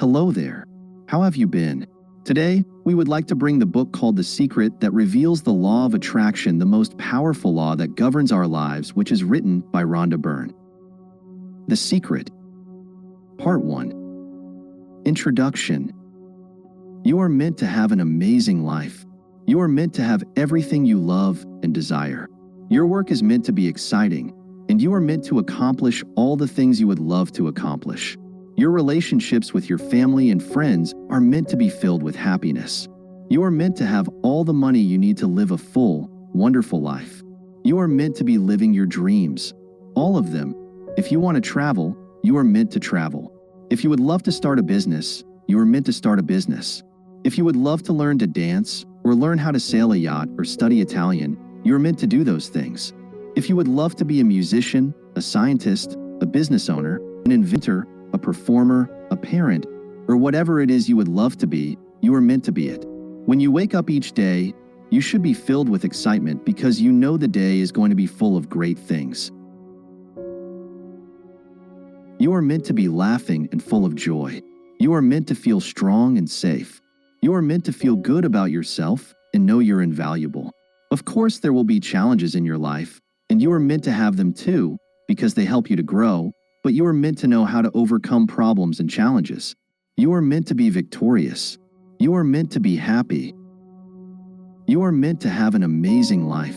Hello there. How have you been? Today, we would like to bring the book called The Secret that reveals the law of attraction, the most powerful law that governs our lives, which is written by Rhonda Byrne. The Secret. Part 1. Introduction. You are meant to have an amazing life. You are meant to have everything you love and desire. Your work is meant to be exciting, and you are meant to accomplish all the things you would love to accomplish. Your relationships with your family and friends are meant to be filled with happiness. You are meant to have all the money you need to live a full, wonderful life. You are meant to be living your dreams, all of them. If you want to travel, you are meant to travel. If you would love to start a business, you are meant to start a business. If you would love to learn to dance, or learn how to sail a yacht or study Italian, you are meant to do those things. If you would love to be a musician, a scientist, a business owner, an inventor, a performer, a parent, or whatever it is you would love to be, you are meant to be it. When you wake up each day, you should be filled with excitement because you know the day is going to be full of great things. You are meant to be laughing and full of joy. You are meant to feel strong and safe. You are meant to feel good about yourself and know you're invaluable. Of course, there will be challenges in your life, and you are meant to have them too, because they help you to grow, but you are meant to know how to overcome problems and challenges. You are meant to be victorious. You are meant to be happy. You are meant to have an amazing life.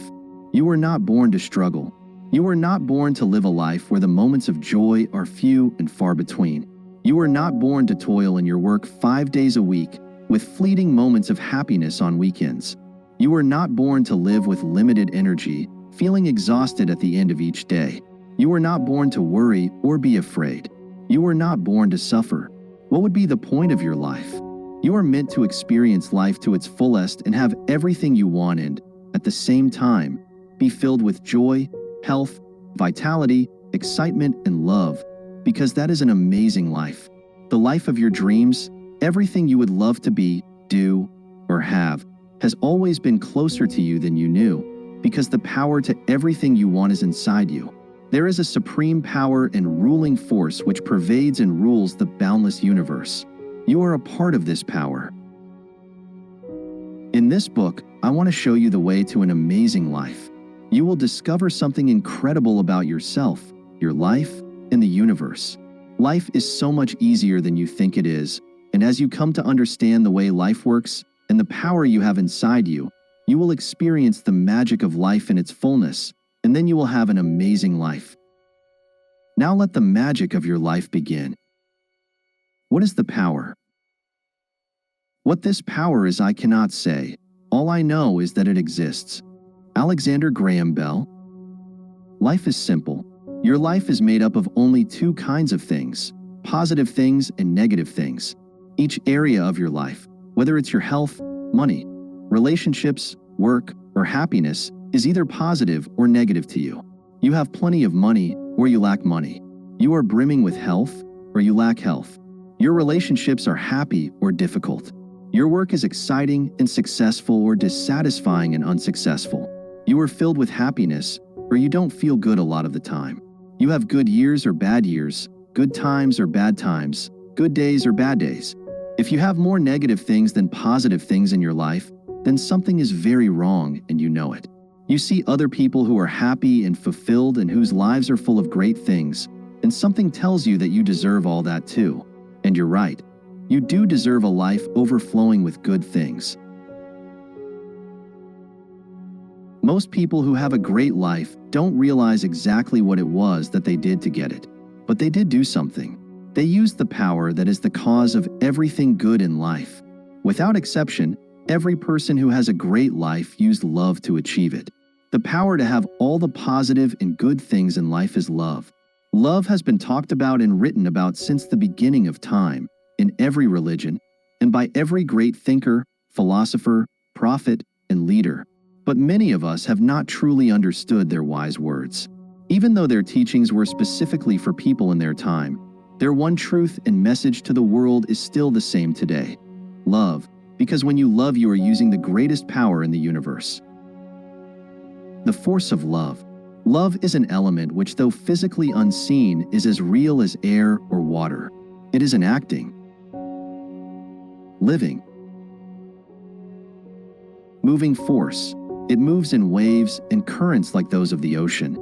You were not born to struggle. You were not born to live a life where the moments of joy are few and far between. You were not born to toil in your work 5 days a week, with fleeting moments of happiness on weekends. You were not born to live with limited energy, feeling exhausted at the end of each day. You were not born to worry or be afraid. You were not born to suffer. What would be the point of your life? You are meant to experience life to its fullest and have everything you want and, at the same time, be filled with joy, health, vitality, excitement, and love, because that is an amazing life. The life of your dreams, everything you would love to be, do, or have, has always been closer to you than you knew, because the power to everything you want is inside you. There is a supreme power and ruling force which pervades and rules the boundless universe. You are a part of this power. In this book, I want to show you the way to an amazing life. You will discover something incredible about yourself, your life, and the universe. Life is so much easier than you think it is, and as you come to understand the way life works and the power you have inside you, you will experience the magic of life in its fullness, and then you will have an amazing life. Now let the magic of your life begin. What is the power? What this power is, I cannot say. All I know is that it exists. Alexander Graham Bell. Life is simple. Your life is made up of only 2 kinds of things, positive things and negative things. Each area of your life, whether it's your health, money, relationships, work, or happiness, is either positive or negative to you. You have plenty of money or you lack money. You are brimming with health or you lack health. Your relationships are happy or difficult. Your work is exciting and successful or dissatisfying and unsuccessful. You are filled with happiness or you don't feel good a lot of the time. You have good years or bad years, good times or bad times, good days or bad days. If you have more negative things than positive things in your life, then something is very wrong and you know it. You see other people who are happy and fulfilled and whose lives are full of great things, and something tells you that you deserve all that too. And you're right. You do deserve a life overflowing with good things. Most people who have a great life don't realize exactly what it was that they did to get it. But they did do something. They used the power that is the cause of everything good in life. Without exception, every person who has a great life used love to achieve it. The power to have all the positive and good things in life is love. Love has been talked about and written about since the beginning of time, in every religion, and by every great thinker, philosopher, prophet, and leader. But many of us have not truly understood their wise words. Even though their teachings were specifically for people in their time, their one truth and message to the world is still the same today. Love, because when you love, you are using the greatest power in the universe. The force of love. Love is an element which, though physically unseen, is as real as air or water. It is an acting, living. Moving force. It moves in waves and currents like those of the ocean.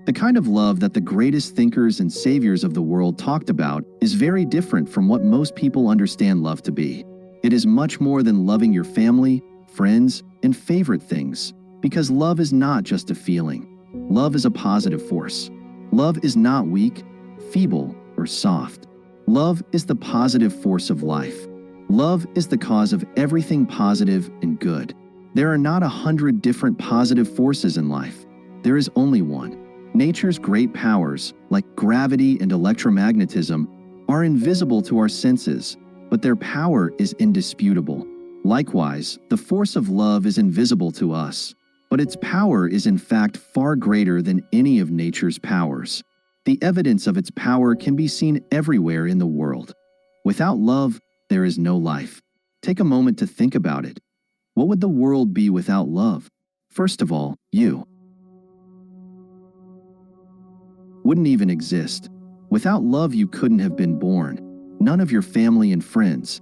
The kind of love that the greatest thinkers and saviors of the world talked about is very different from what most people understand love to be. It is much more than loving your family, friends, and favorite things, because love is not just a feeling. Love is a positive force. Love is not weak, feeble, or soft. Love is the positive force of life. Love is the cause of everything positive and good. There are not 100 different positive forces in life. There is only one. Nature's great powers, like gravity and electromagnetism, are invisible to our senses, but their power is indisputable. Likewise, the force of love is invisible to us, but its power is in fact far greater than any of nature's powers. The evidence of its power can be seen everywhere in the world. Without love, there is no life. Take a moment to think about it. What would the world be without love? First of all, you wouldn't even exist. Without love, you couldn't have been born. None of your family and friends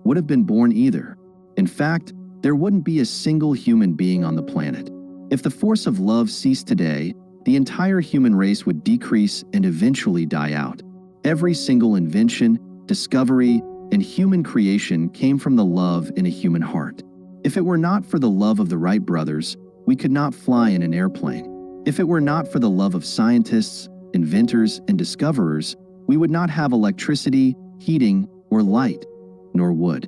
would have been born either. In fact, there wouldn't be a single human being on the planet. If the force of love ceased today, the entire human race would decrease and eventually die out. Every single invention, discovery, and human creation came from the love in a human heart. If it were not for the love of the Wright brothers, we could not fly in an airplane. If it were not for the love of scientists, inventors, and discoverers, we would not have electricity, heating, or light, nor would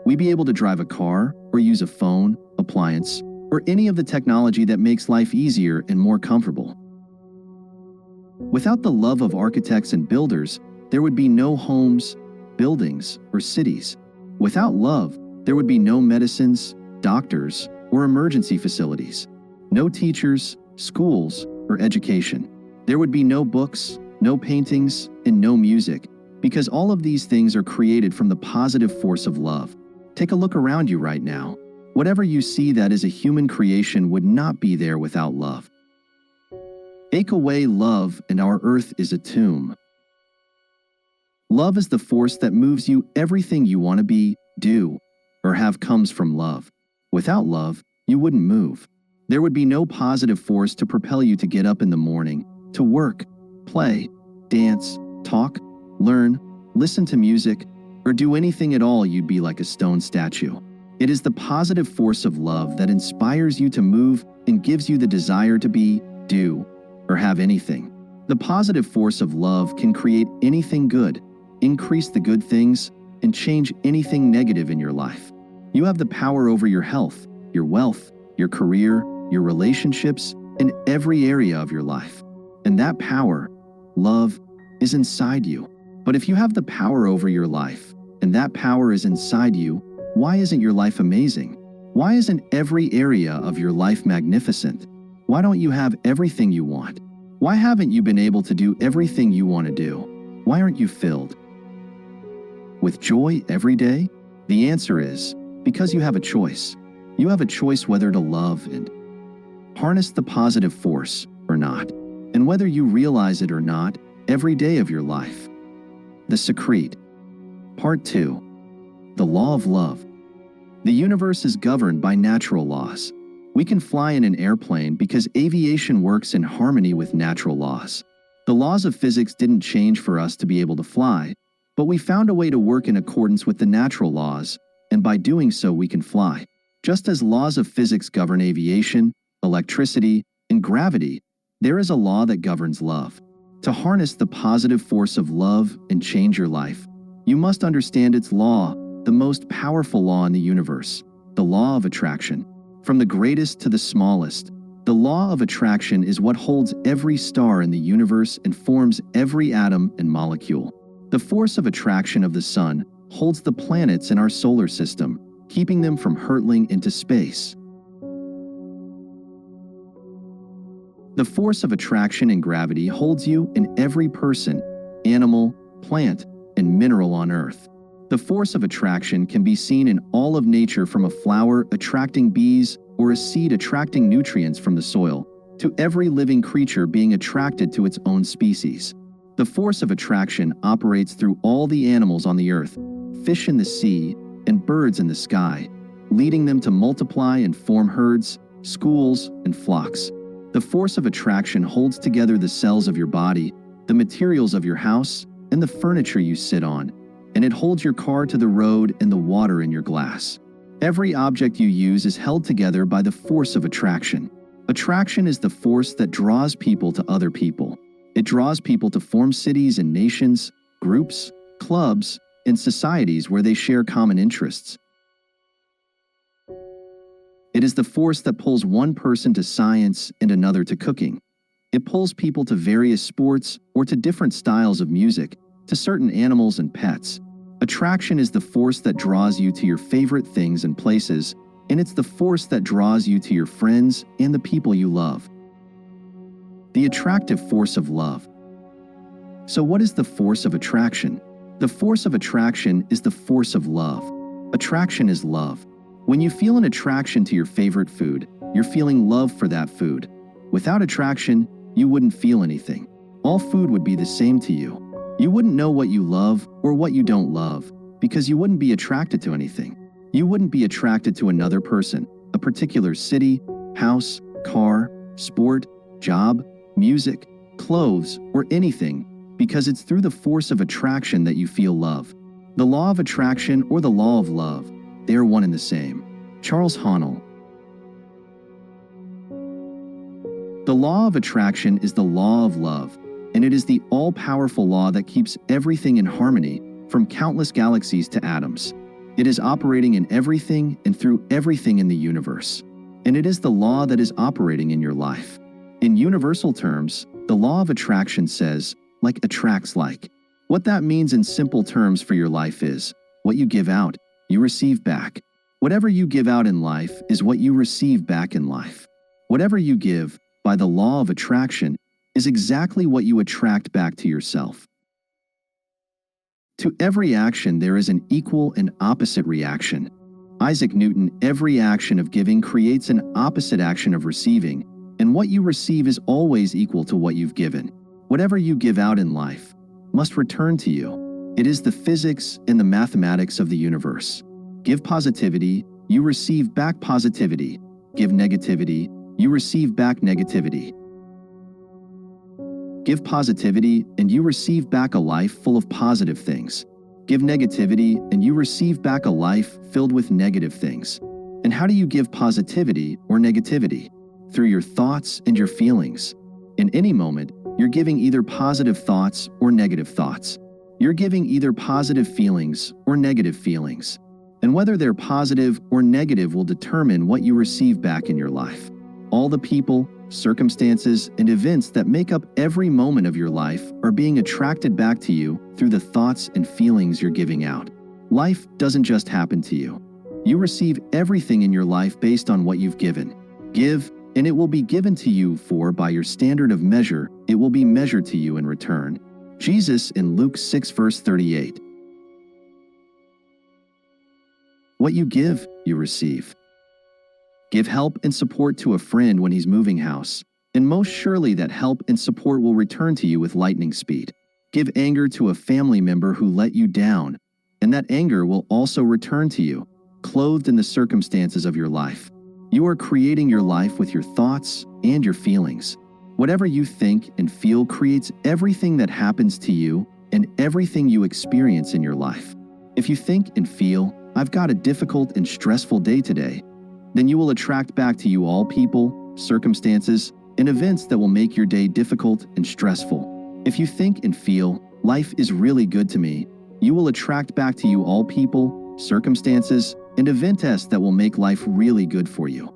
we be able to drive a car or use a phone, appliance, or any of the technology that makes life easier and more comfortable. Without the love of architects and builders, there would be no homes, buildings, or cities. Without love, there would be no medicines, doctors, or emergency facilities. No teachers, schools, or education. There would be no books, no paintings, and no music, because all of these things are created from the positive force of love. Take a look around you right now. Whatever you see that is a human creation would not be there without love. Take away love, and our earth is a tomb. Love is the force that moves you. Everything you want to be, do, or have comes from love. Without love, you wouldn't move. There would be no positive force to propel you to get up in the morning, to work, play, dance, talk, learn, listen to music, or do anything at all. You'd be like a stone statue. It is the positive force of love that inspires you to move and gives you the desire to be, do, or have anything. The positive force of love can create anything good, increase the good things, and change anything negative in your life. You have the power over your health, your wealth, your career, your relationships, and every area of your life. And that power, love, is inside you. But if you have the power over your life, and that power is inside you, why isn't your life amazing? Why isn't every area of your life magnificent? Why don't you have everything you want? Why haven't you been able to do everything you want to do? Why aren't you filled with joy every day? The answer is because you have a choice. You have a choice whether to love and harness the positive force or not, and whether you realize it or not every day of your life. The Secret. Part 2. The Law of Love. The universe is governed by natural laws. We can fly in an airplane because aviation works in harmony with natural laws. The laws of physics didn't change for us to be able to fly, but we found a way to work in accordance with the natural laws, and by doing so we can fly. Just as laws of physics govern aviation, electricity, and gravity, there is a law that governs love. To harness the positive force of love and change your life, you must understand its law, the most powerful law in the universe, the law of attraction. From the greatest to the smallest, the law of attraction is what holds every star in the universe and forms every atom and molecule. The force of attraction of the sun holds the planets in our solar system, keeping them from hurtling into space. The force of attraction and gravity holds you and every person, animal, plant, and mineral on Earth. The force of attraction can be seen in all of nature, from a flower attracting bees or a seed attracting nutrients from the soil, to every living creature being attracted to its own species. The force of attraction operates through all the animals on the earth, fish in the sea, and birds in the sky, leading them to multiply and form herds, schools, and flocks. The force of attraction holds together the cells of your body, the materials of your house, and the furniture you sit on, and it holds your car to the road and the water in your glass. Every object you use is held together by the force of attraction. Attraction is the force that draws people to other people. It draws people to form cities and nations, groups, clubs, and societies where they share common interests. It is the force that pulls one person to science and another to cooking. It pulls people to various sports or to different styles of music, to certain animals and pets. Attraction is the force that draws you to your favorite things and places, and it's the force that draws you to your friends and the people you love. The attractive force of love. So what is the force of attraction? The force of attraction is the force of love. Attraction is love. When you feel an attraction to your favorite food, you're feeling love for that food. Without attraction, you wouldn't feel anything. All food would be the same to you. You wouldn't know what you love or what you don't love, because you wouldn't be attracted to anything. You wouldn't be attracted to another person, a particular city, house, car, sport, job, music, clothes, or anything, because it's through the force of attraction that you feel love. The law of attraction or the law of love, they are one and the same. Charles Haanel. The law of attraction is the law of love, and it is the all-powerful law that keeps everything in harmony, from countless galaxies to atoms. It is operating in everything and through everything in the universe, and it is the law that is operating in your life. In universal terms, the law of attraction says, like attracts like. What that means in simple terms for your life is, what you give out, you receive back. Whatever you give out in life is what you receive back in life. Whatever you give, by the law of attraction, is exactly what you attract back to yourself. To every action there is an equal and opposite reaction. Isaac Newton, every action of giving creates an opposite action of receiving, and what you receive is always equal to what you've given. Whatever you give out in life must return to you. It is the physics and the mathematics of the universe. Give positivity, you receive back positivity. Give negativity, you receive back negativity. Give positivity, and you receive back a life full of positive things. Give negativity, and you receive back a life filled with negative things. And how do you give positivity or negativity? Through your thoughts and your feelings. In any moment, you're giving either positive thoughts or negative thoughts. You're giving either positive feelings or negative feelings. And whether they're positive or negative will determine what you receive back in your life. All the people, circumstances, and events that make up every moment of your life are being attracted back to you through the thoughts and feelings you're giving out. Life doesn't just happen to you. You receive everything in your life based on what you've given. Give, and it will be given to you, for by your standard of measure, it will be measured to you in return. Jesus in Luke 6 verse 38. What you give, you receive. Give help and support to a friend when he's moving house, and most surely that help and support will return to you with lightning speed. Give anger to a family member who let you down, and that anger will also return to you, clothed in the circumstances of your life. You are creating your life with your thoughts and your feelings. Whatever you think and feel creates everything that happens to you and everything you experience in your life. If you think and feel, I've got a difficult and stressful day today, then you will attract back to you all people, circumstances, and events that will make your day difficult and stressful. If you think and feel, life is really good to me, you will attract back to you all people, circumstances, and events that will make life really good for you.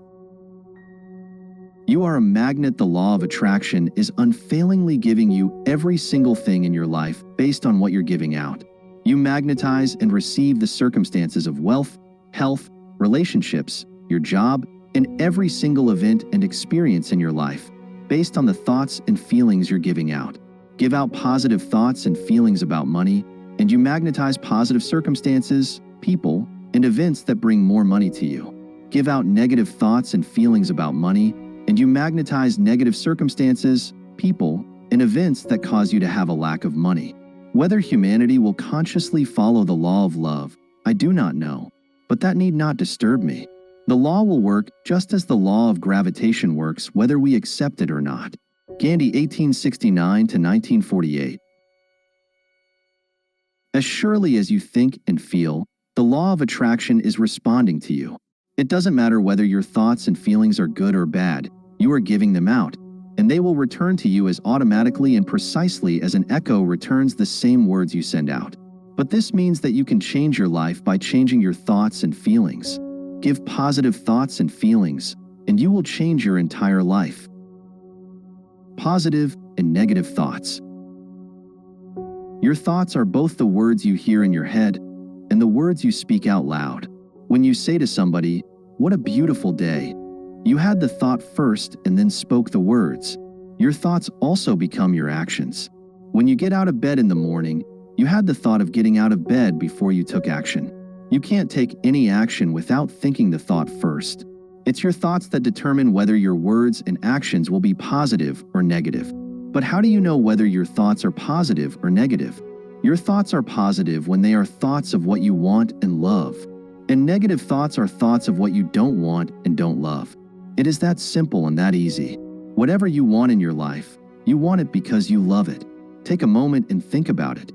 You are a magnet. The law of attraction is unfailingly giving you every single thing in your life based on what you're giving out. You magnetize and receive the circumstances of wealth, health, relationships, your job, and every single event and experience in your life based on the thoughts and feelings you're giving out. Give out positive thoughts and feelings about money, and you magnetize positive circumstances, people, and events that bring more money to you. Give out negative thoughts and feelings about money, and you magnetize negative circumstances, people, and events that cause you to have a lack of money. Whether humanity will consciously follow the law of love, I do not know, but that need not disturb me. The law will work just as the law of gravitation works whether we accept it or not. Gandhi, 1869 to 1948. As surely as you think and feel, the law of attraction is responding to you. It doesn't matter whether your thoughts and feelings are good or bad, you are giving them out, and they will return to you as automatically and precisely as an echo returns the same words you send out. But this means that you can change your life by changing your thoughts and feelings. Give positive thoughts and feelings, and you will change your entire life. Positive and negative thoughts. Your thoughts are both the words you hear in your head and the words you speak out loud. When you say to somebody, "What a beautiful day," you had the thought first and then spoke the words. Your thoughts also become your actions. When you get out of bed in the morning, you had the thought of getting out of bed before you took action. You can't take any action without thinking the thought first. It's your thoughts that determine whether your words and actions will be positive or negative. But how do you know whether your thoughts are positive or negative? Your thoughts are positive when they are thoughts of what you want and love. And negative thoughts are thoughts of what you don't want and don't love. It is that simple and that easy. Whatever you want in your life, you want it because you love it. Take a moment and think about it.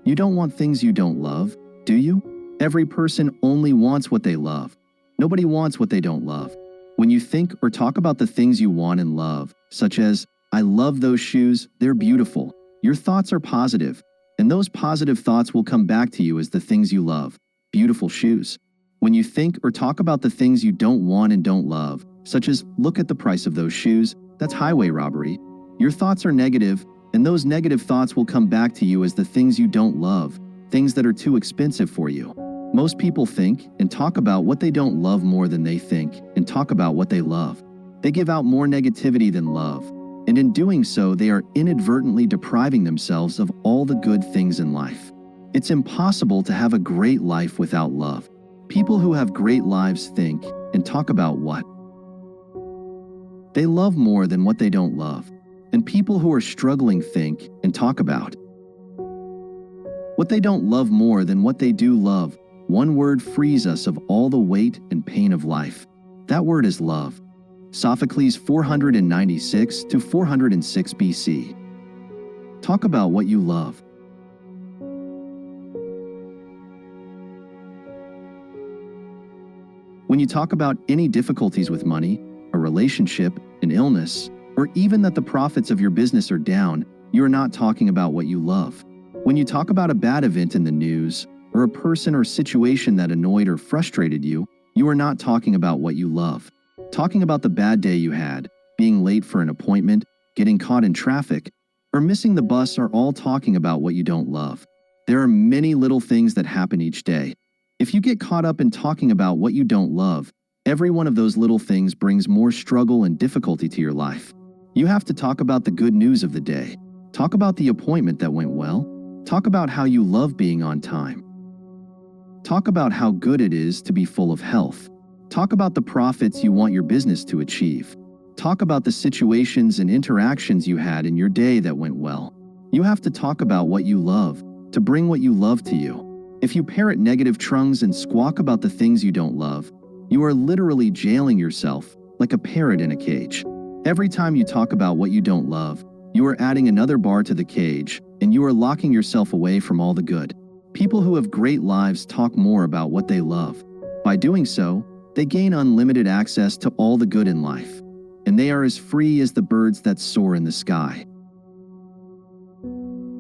You don't want things you don't love, do you? Every person only wants what they love. Nobody wants what they don't love. When you think or talk about the things you want and love, such as, "I love those shoes, they're beautiful," your thoughts are positive, and those positive thoughts will come back to you as the things you love, beautiful shoes. When you think or talk about the things you don't want and don't love, such as, "Look at the price of those shoes, that's highway robbery," your thoughts are negative, and those negative thoughts will come back to you as the things you don't love, things that are too expensive for you. Most people think and talk about what they don't love more than they think and talk about what they love. They give out more negativity than love, and in doing so, they are inadvertently depriving themselves of all the good things in life. It's impossible to have a great life without love. People who have great lives think and talk about what they love more than what they don't love, and people who are struggling think and talk about what they don't love more than what they do love. One word frees us of all the weight and pain of life. That word is love. Sophocles, 496 to 406 BC. Talk about what you love. When you talk about any difficulties with money, a relationship, an illness, or even that the profits of your business are down, you are not talking about what you love. When you talk about a bad event in the news, or a person or situation that annoyed or frustrated you, you are not talking about what you love. Talking about the bad day you had, being late for an appointment, getting caught in traffic, or missing the bus are all talking about what you don't love. There are many little things that happen each day. If you get caught up in talking about what you don't love, every one of those little things brings more struggle and difficulty to your life. You have to talk about the good news of the day. Talk about the appointment that went well. Talk about how you love being on time. Talk about how good it is to be full of health. Talk about the profits you want your business to achieve. Talk about the situations and interactions you had in your day that went well. You have to talk about what you love, to bring what you love to you. If you parrot negative trunks and squawk about the things you don't love, you are literally jailing yourself like a parrot in a cage. Every time you talk about what you don't love, you are adding another bar to the cage, and you are locking yourself away from all the good. People who have great lives talk more about what they love. By doing so, they gain unlimited access to all the good in life, and they are as free as the birds that soar in the sky.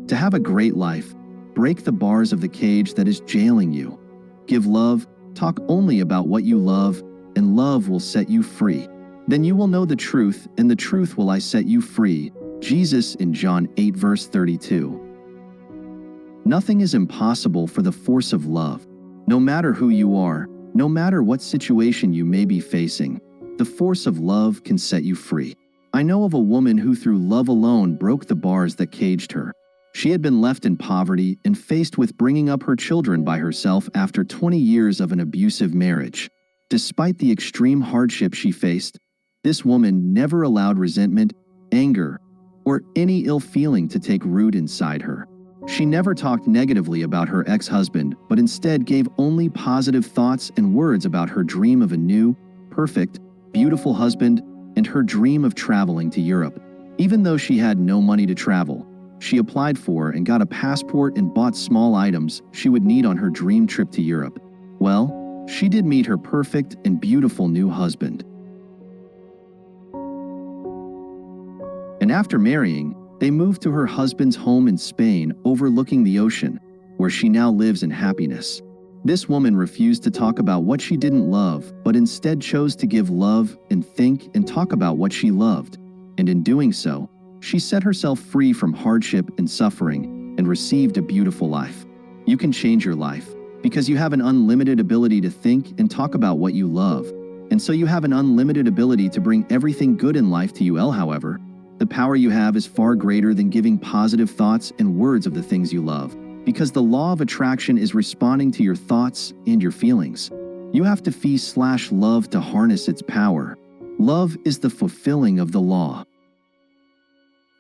To have a great life, break the bars of the cage that is jailing you. Give love, talk only about what you love, and love will set you free. Then you will know the truth, and the truth will I set you free. Jesus in John 8 verse 32. Nothing is impossible for the force of love. No matter who you are, no matter what situation you may be facing, the force of love can set you free. I know of a woman who through love alone broke the bars that caged her. She had been left in poverty and faced with bringing up her children by herself after 20 years of an abusive marriage. Despite the extreme hardship she faced, This woman never allowed resentment, anger, or any ill feeling to take root inside her. She never talked negatively about her ex-husband, but instead gave only positive thoughts and words about her dream of a new, perfect, beautiful husband and her dream of traveling to Europe. Even though she had no money to travel, she applied for and got a passport and bought small items she would need on her dream trip to Europe. Well, she did meet her perfect and beautiful new husband. And after marrying, they moved to her husband's home in Spain overlooking the ocean, where she now lives in happiness. This woman refused to talk about what she didn't love, but instead chose to give love and think and talk about what she loved. And in doing so, she set herself free from hardship and suffering and received a beautiful life. You can change your life because you have an unlimited ability to think and talk about what you love. And so you have an unlimited ability to bring everything good in life to you. However, the power you have is far greater than giving positive thoughts and words of the things you love, because the law of attraction is responding to your thoughts and your feelings. You have to feel/love to harness its power. Love is the fulfilling of the law.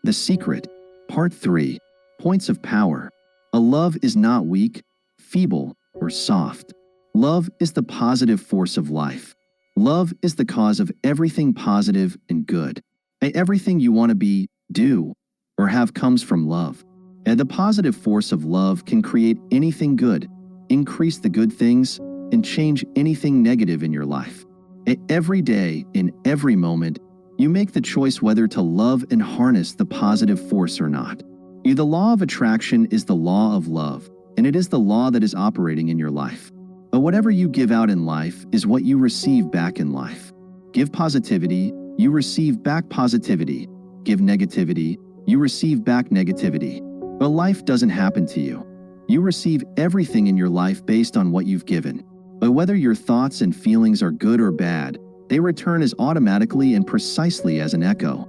The Secret, Part 3, Points of Power. A love is not weak, feeble, or soft. Love is the positive force of life. Love is the cause of everything positive and good. Everything you want to be, do, or have comes from love. And the positive force of love can create anything good, increase the good things, and change anything negative in your life. Every day, in every moment, you make the choice whether to love and harness the positive force or not. The law of attraction is the law of love, and it is the law that is operating in your life. But whatever you give out in life is what you receive back in life. Give positivity, you receive back positivity. Give negativity, you receive back negativity. But life doesn't happen to you. You receive everything in your life based on what you've given. But whether your thoughts and feelings are good or bad, they return as automatically and precisely as an echo.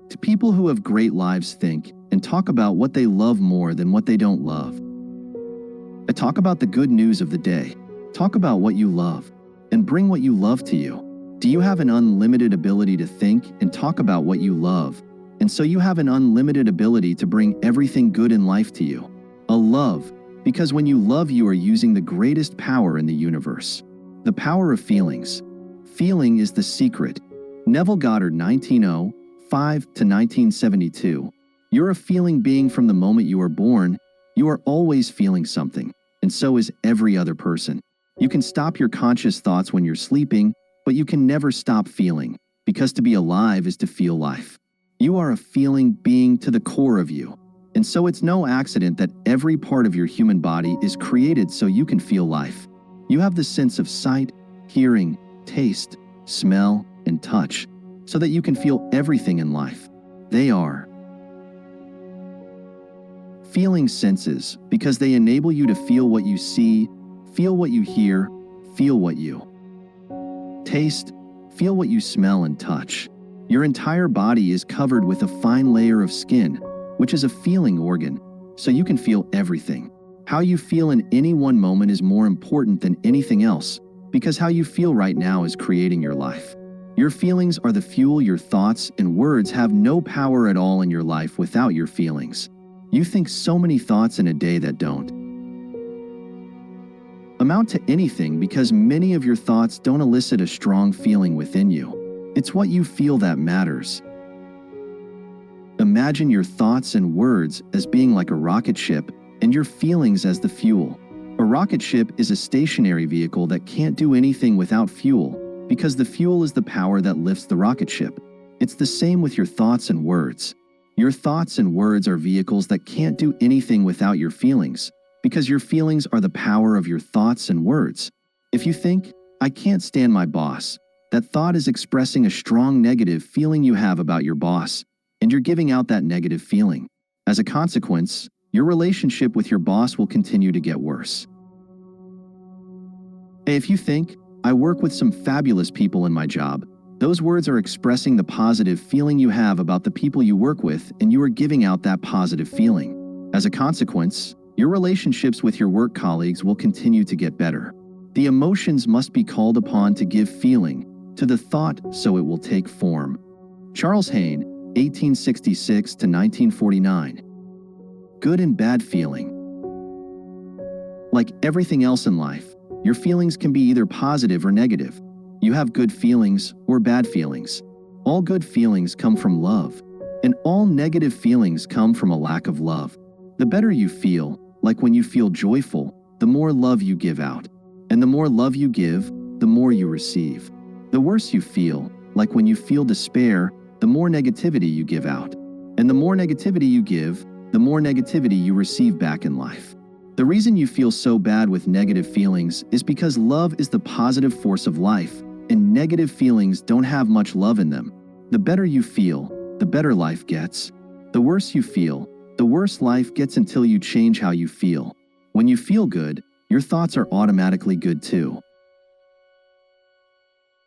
To people who have great lives, think and talk about what they love more than what they don't love. Talk about the good news of the day. Talk about what you love, and bring what you love to you. Do you have an unlimited ability to think and talk about what you love? And so you have an unlimited ability to bring everything good in life to you. A love, because when you love, you are using the greatest power in the universe. The power of feelings. Feeling is the secret. Neville Goddard, 1905 to 1972. You're a feeling being from the moment you are born. You are always feeling something, and so is every other person. You can stop your conscious thoughts when you're sleeping, but you can never stop feeling, because to be alive is to feel life. You are a feeling being to the core of you, and so it's no accident that every part of your human body is created so you can feel life. You have the sense of sight, hearing, taste, smell, and touch, so that you can feel everything in life. They are feeling senses because they enable you to feel what you see, feel what you hear, feel what you taste, feel what you smell and touch. Your entire body is covered with a fine layer of skin, which is a feeling organ, so you can feel everything. How you feel in any one moment is more important than anything else, because how you feel right now is creating your life. Your feelings are the fuel. Your thoughts and words have no power at all in your life without your feelings. You think so many thoughts in a day that don't amount to anything because many of your thoughts don't elicit a strong feeling within you. It's what you feel that matters. Imagine your thoughts and words as being like a rocket ship and your feelings as the fuel. A rocket ship is a stationary vehicle that can't do anything without fuel because the fuel is the power that lifts the rocket ship. It's the same with your thoughts and words. Your thoughts and words are vehicles that can't do anything without your feelings, because your feelings are the power of your thoughts and words. If you think, "I can't stand my boss," that thought is expressing a strong negative feeling you have about your boss, and you're giving out that negative feeling. As a consequence, your relationship with your boss will continue to get worse. If you think, "I work with some fabulous people in my job," those words are expressing the positive feeling you have about the people you work with, and you are giving out that positive feeling. As a consequence, your relationships with your work colleagues will continue to get better. The emotions must be called upon to give feeling to the thought so it will take form. Charles Hayne, 1866 to 1949. Good and bad feeling. Like everything else in life, your feelings can be either positive or negative. You have good feelings or bad feelings. All good feelings come from love, and all negative feelings come from a lack of love. The better you feel, like when you feel joyful, the more love you give out. And the more love you give, the more you receive. The worse you feel, like when you feel despair, the more negativity you give out. And the more negativity you give, the more negativity you receive back in life. The reason you feel so bad with negative feelings is because love is the positive force of life, and negative feelings don't have much love in them. The better you feel, the better life gets. The worse you feel, the worse life gets until you change how you feel. When you feel good, your thoughts are automatically good too.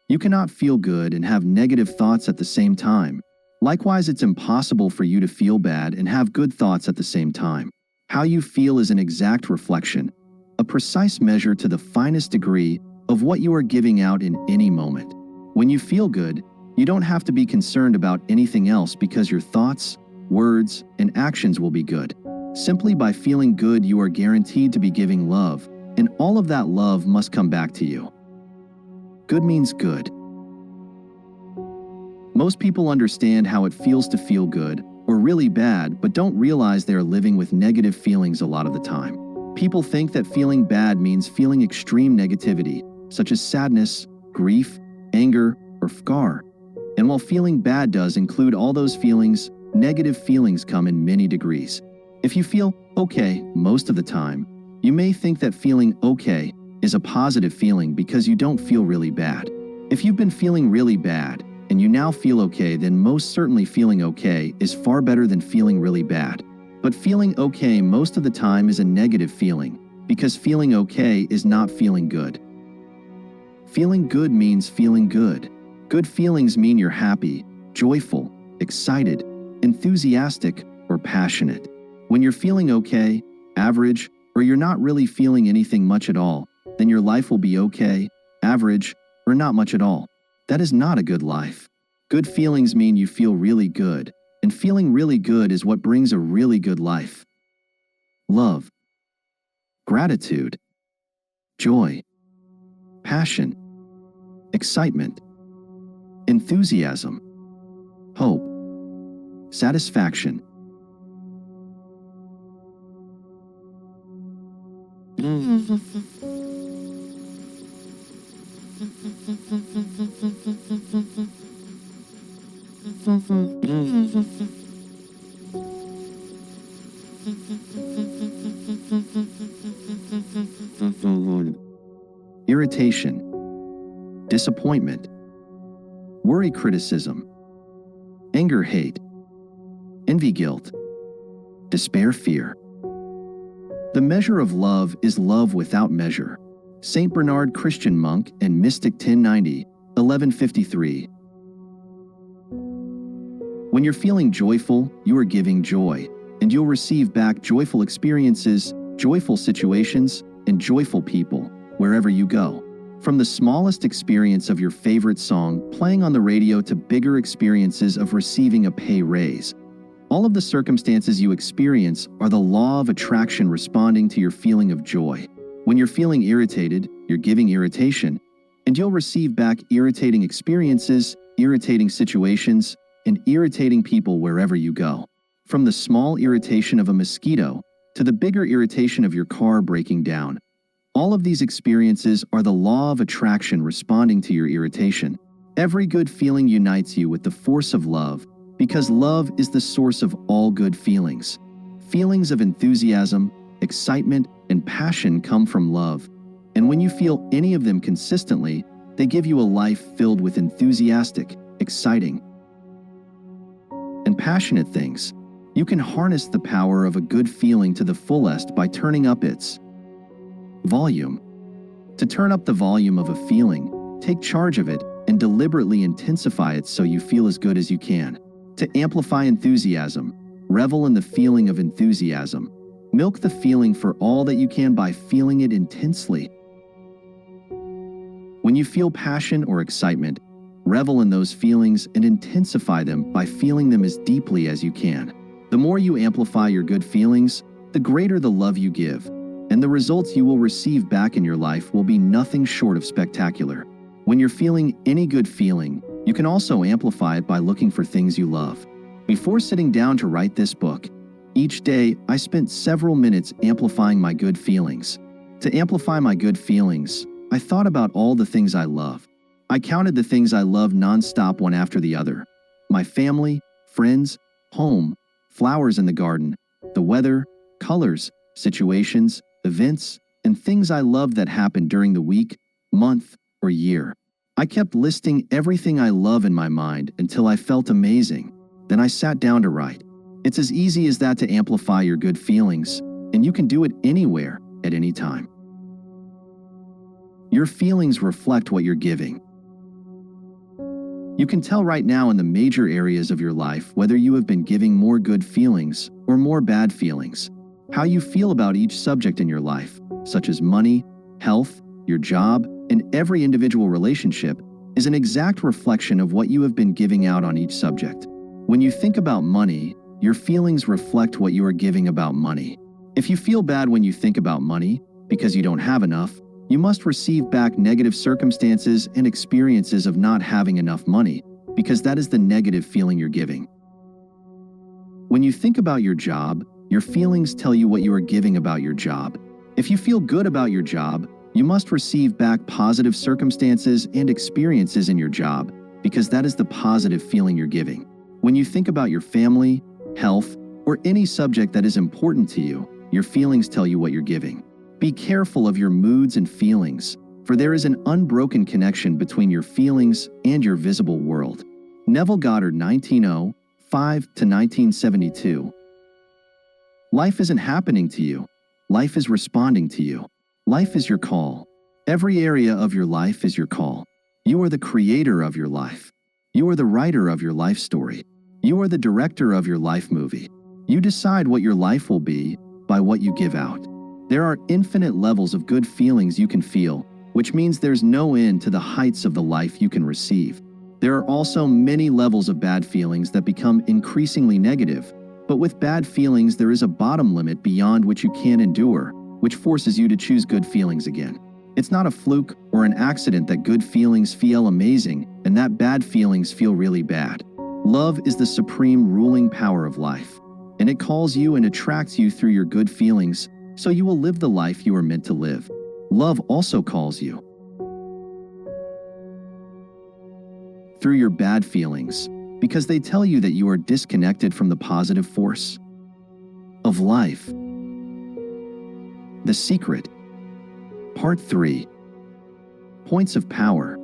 You cannot feel good and have negative thoughts at the same time. Likewise, it's impossible for you to feel bad and have good thoughts at the same time. How you feel is an exact reflection, a precise measure to the finest degree of what you are giving out in any moment. When you feel good, you don't have to be concerned about anything else because your thoughts, words, and actions will be good. Simply by feeling good, you are guaranteed to be giving love, and all of that love must come back to you. Good means good. Most people understand how it feels to feel good or really bad, but don't realize they are living with negative feelings a lot of the time. People think that feeling bad means feeling extreme negativity, such as sadness, grief, anger, or scar. And while feeling bad does include all those feelings, negative feelings come in many degrees. If you feel okay most of the time, you may think that feeling okay is a positive feeling because you don't feel really bad. If you've been feeling really bad and you now feel okay, then most certainly feeling okay is far better than feeling really bad. But feeling okay most of the time is a negative feeling because feeling okay is not feeling good. Feeling good means feeling good. Good feelings mean you're happy, joyful, excited, enthusiastic, or passionate. When you're feeling okay, average, or you're not really feeling anything much at all, then your life will be okay, average, or not much at all. That is not a good life. Good feelings mean you feel really good, and feeling really good is what brings a really good life. Love, gratitude, joy, passion, excitement, enthusiasm, hope, satisfaction. Irritation, disappointment, worry, criticism, anger, hate, envy, guilt, despair, fear. The measure of love is love without measure. Saint Bernard, Christian monk and mystic, 1090, 1153. When you're feeling joyful, you are giving joy, and you'll receive back joyful experiences, joyful situations, and joyful people wherever you go. From the smallest experience of your favorite song playing on the radio to bigger experiences of receiving a pay raise. All of the circumstances you experience are the law of attraction responding to your feeling of joy. When you're feeling irritated, you're giving irritation, and you'll receive back irritating experiences, irritating situations, and irritating people wherever you go. From the small irritation of a mosquito to the bigger irritation of your car breaking down. All of these experiences are the law of attraction responding to your irritation. Every good feeling unites you with the force of love, because love is the source of all good feelings. Feelings of enthusiasm, excitement, and passion come from love, and when you feel any of them consistently, they give you a life filled with enthusiastic, exciting, and passionate things. You can harness the power of a good feeling to the fullest by turning up its volume. To turn up the volume of a feeling, take charge of it and deliberately intensify it so you feel as good as you can. To amplify enthusiasm, revel in the feeling of enthusiasm. Milk the feeling for all that you can by feeling it intensely. When you feel passion or excitement, revel in those feelings and intensify them by feeling them as deeply as you can. The more you amplify your good feelings, the greater the love you give, and the results you will receive back in your life will be nothing short of spectacular. When you're feeling any good feeling, you can also amplify it by looking for things you love. Before sitting down to write this book, each day I spent several minutes amplifying my good feelings. To amplify my good feelings, I thought about all the things I love. I counted the things I love nonstop one after the other. My family, friends, home, flowers in the garden, the weather, colors, situations, events, and things I loved that happened during the week, month, or year. I kept listing everything I love in my mind until I felt amazing. Then I sat down to write. It's as easy as that to amplify your good feelings, and you can do it anywhere, at any time. Your feelings reflect what you're giving. You can tell right now in the major areas of your life whether you have been giving more good feelings or more bad feelings. How you feel about each subject in your life, such as money, health, your job, and every individual relationship, is an exact reflection of what you have been giving out on each subject. When you think about money, your feelings reflect what you are giving about money. If you feel bad when you think about money, because you don't have enough, you must receive back negative circumstances and experiences of not having enough money, because that is the negative feeling you're giving. When you think about your job, your feelings tell you what you are giving about your job. If you feel good about your job, you must receive back positive circumstances and experiences in your job, because that is the positive feeling you're giving. When you think about your family, health, or any subject that is important to you, your feelings tell you what you're giving. Be careful of your moods and feelings, for there is an unbroken connection between your feelings and your visible world. Neville Goddard, 1905 to 1972. Life isn't happening to you. Life is responding to you. Life is your call. Every area of your life is your call. You are the creator of your life. You are the writer of your life story. You are the director of your life movie. You decide what your life will be by what you give out. There are infinite levels of good feelings you can feel, which means there's no end to the heights of the life you can receive. There are also many levels of bad feelings that become increasingly negative, but with bad feelings there is a bottom limit beyond which you can't endure, which forces you to choose good feelings again. It's not a fluke or an accident that good feelings feel amazing and that bad feelings feel really bad. Love is the supreme ruling power of life, and it calls you and attracts you through your good feelings, so you will live the life you are meant to live. Love also calls you through your bad feelings, because they tell you that you are disconnected from the positive force of life. The Secret. Part 3. Points of Power.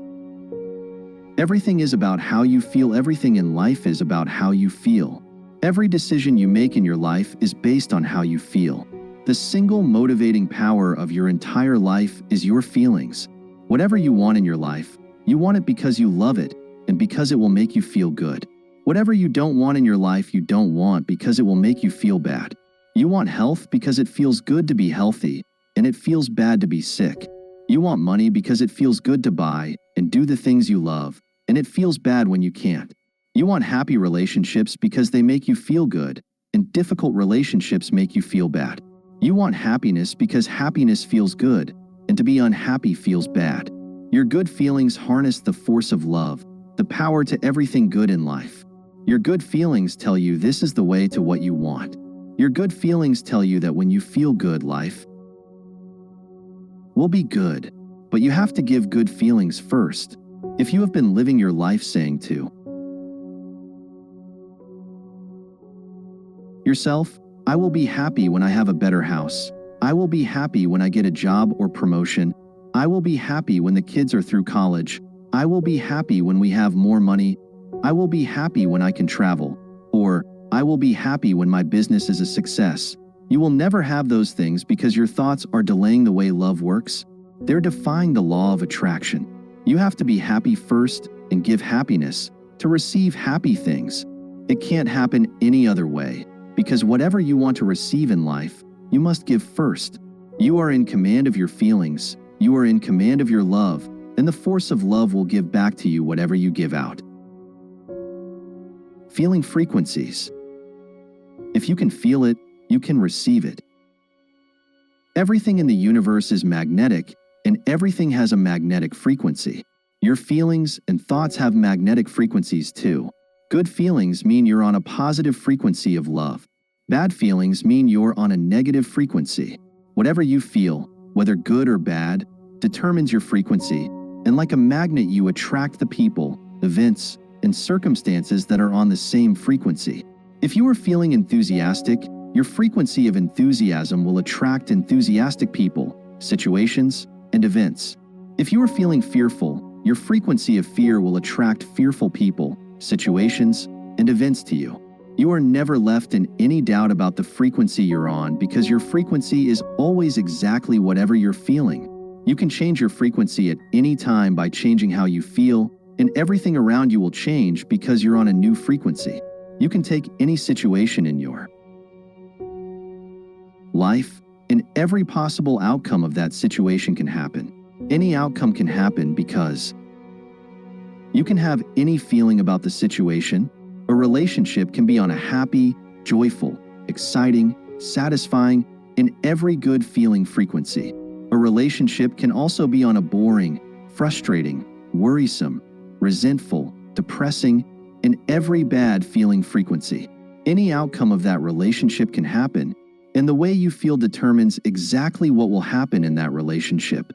Everything is about how you feel. Everything in life is about how you feel. Every decision you make in your life is based on how you feel. The single motivating power of your entire life is your feelings. Whatever you want in your life, you want it because you love it and because it will make you feel good. Whatever you don't want in your life, you don't want because it will make you feel bad. You want health because it feels good to be healthy and it feels bad to be sick. You want money because it feels good to buy and do the things you love, and it feels bad when you can't. You want happy relationships because they make you feel good, and difficult relationships make you feel bad. You want happiness because happiness feels good, and to be unhappy feels bad. Your good feelings harness the force of love, the power to everything good in life. Your good feelings tell you this is the way to what you want. Your good feelings tell you that when you feel good, life will be good, but you have to give good feelings first. If you have been living your life saying to yourself, I will be happy when I have a better house. I will be happy when I get a job or promotion. I will be happy when the kids are through college. I will be happy when we have more money. I will be happy when I can travel. Or, I will be happy when my business is a success. You will never have those things because your thoughts are delaying the way love works. They're defying the law of attraction. You have to be happy first and give happiness to receive happy things. It can't happen any other way, because whatever you want to receive in life, you must give first. You are in command of your feelings. You are in command of your love, and the force of love will give back to you whatever you give out. Feeling frequencies. If you can feel it, you can receive it. Everything in the universe is magnetic, and everything has a magnetic frequency. Your feelings and thoughts have magnetic frequencies too. Good feelings mean you're on a positive frequency of love. Bad feelings mean you're on a negative frequency. Whatever you feel, whether good or bad, determines your frequency, and like a magnet you attract the people, events, and circumstances that are on the same frequency. If you are feeling enthusiastic, your frequency of enthusiasm will attract enthusiastic people, situations, and events. If you are feeling fearful, your frequency of fear will attract fearful people, situations, and events to you. You are never left in any doubt about the frequency you're on because your frequency is always exactly whatever you're feeling. You can change your frequency at any time by changing how you feel, and everything around you will change because you're on a new frequency. You can take any situation in your life, and every possible outcome of that situation can happen. Any outcome can happen because you can have any feeling about the situation. A relationship can be on a happy, joyful, exciting, satisfying, and every good feeling frequency. A relationship can also be on a boring, frustrating, worrisome, resentful, depressing, and every bad feeling frequency. Any outcome of that relationship can happen, and the way you feel determines exactly what will happen in that relationship.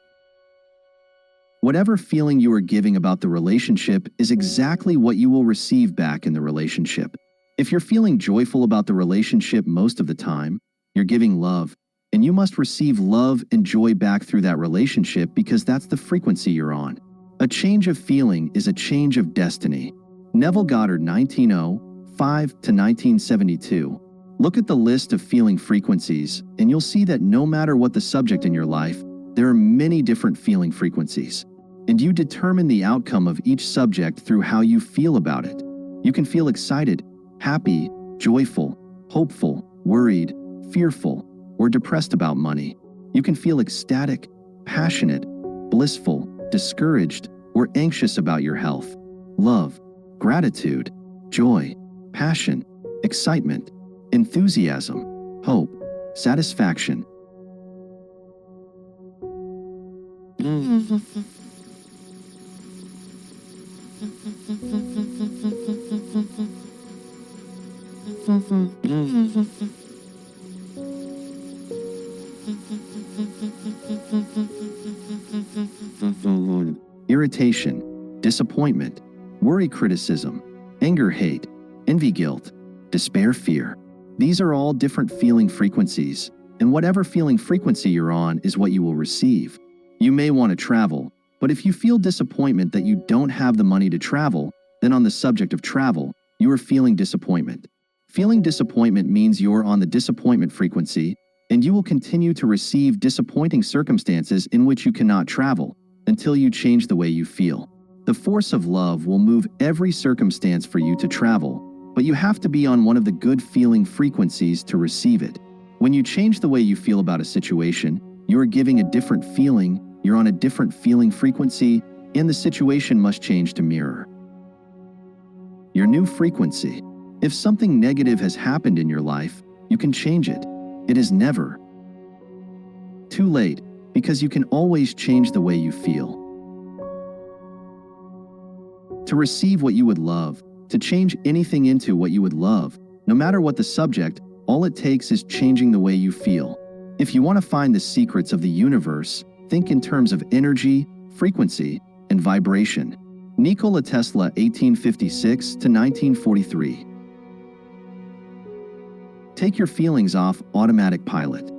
Whatever feeling you are giving about the relationship is exactly what you will receive back in the relationship. If you're feeling joyful about the relationship most of the time, you're giving love, and you must receive love and joy back through that relationship because that's the frequency you're on. A change of feeling is a change of destiny. Neville Goddard, 1905 to 1972. Look at the list of feeling frequencies, and you'll see that no matter what the subject in your life, there are many different feeling frequencies. And you determine the outcome of each subject through how you feel about it. You can feel excited, happy, joyful, hopeful, worried, fearful, or depressed about money. You can feel ecstatic, passionate, blissful, discouraged, or anxious about your health, love, gratitude, joy, passion, excitement, enthusiasm, hope, satisfaction. Irritation, disappointment, worry, criticism, anger, hate, envy, guilt, despair, fear. These are all different feeling frequencies, and whatever feeling frequency you're on is what you will receive. You may want to travel, but if you feel disappointment that you don't have the money to travel, then on the subject of travel, you are feeling disappointment. Feeling disappointment means you're on the disappointment frequency, and you will continue to receive disappointing circumstances in which you cannot travel until you change the way you feel. The force of love will move every circumstance for you to travel, but you have to be on one of the good feeling frequencies to receive it. When you change the way you feel about a situation, you are giving a different feeling, you're on a different feeling frequency, and the situation must change to mirror your new frequency. If something negative has happened in your life, you can change it. It is never too late because you can always change the way you feel. To receive what you would love, to change anything into what you would love, no matter what the subject, all it takes is changing the way you feel. If you want to find the secrets of the universe, think in terms of energy, frequency, and vibration. Nikola Tesla, 1856 to 1943. Take your feelings off automatic pilot.